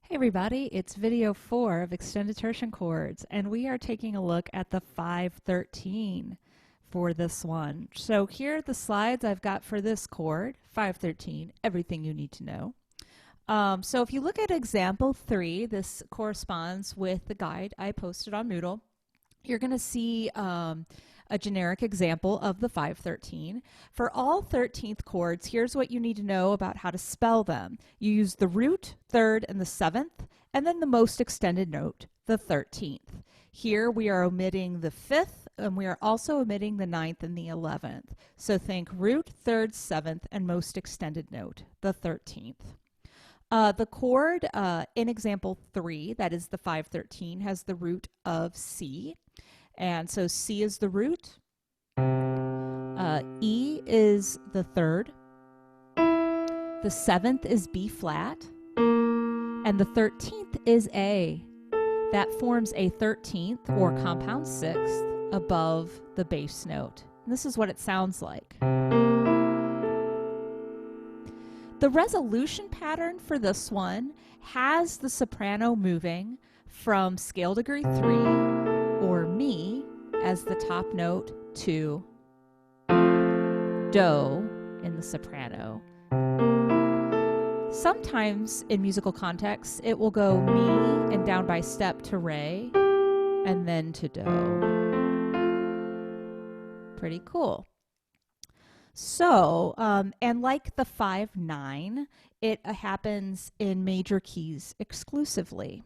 Hey everybody, it's video 4 of Extended Tertian Chords, and we are taking a look at the 513 for this one. So here are the slides I've got for this chord, 513, everything you need to know. So if you look at example 3, this corresponds with the guide I posted on Moodle. You're going to see a generic example of the 513. For all 13th chords, here's what you need to know about how to spell them. You use the root, third, and the 7th, and then the most extended note, the 13th. Here we are omitting the 5th, and we are also omitting the 9th and the 11th. So think root, third, 7th, and most extended note, the 13th. The chord in example 3, that is the 513, has the root of C. And so C is the root, E is the third, the 7th is B flat, and the 13th is A. That forms a 13th or compound 6th above the bass note. And this is what it sounds like. The resolution pattern for this one has the soprano moving from scale degree 3 or Mi as the top note to Do in the soprano. Sometimes in musical contexts it will go Mi and down by step to Re and then to Do. Pretty cool. So, and like the 5-9, it happens in major keys exclusively.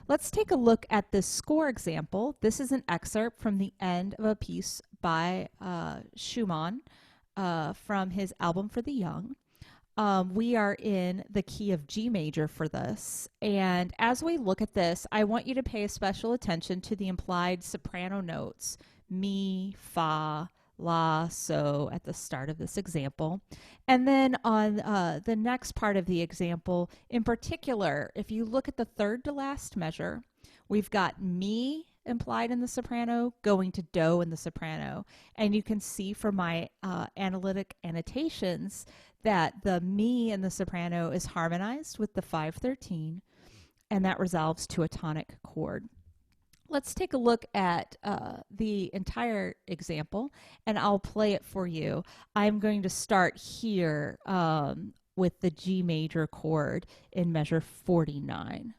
Let's take a look at this score example. This is an excerpt from the end of a piece by Schumann from his album for the young. We are in the key of G major for this, and as we look at this, I want you to pay special attention to the implied soprano notes, Mi, Fa, La, So at the start of this example. And then on the next part of the example, in particular, if you look at the third to last measure, we've got Mi implied in the soprano going to Do in the soprano. And you can see from my analytic annotations that the Mi in the soprano is harmonized with the 513, and that resolves to a tonic chord. Let's take a look at the entire example, and I'll play it for you. I'm going to start here with the G major chord in measure 49.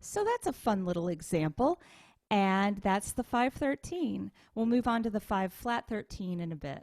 So that's a fun little example, and that's the 513. We'll move on to the 5 flat 13 in a bit.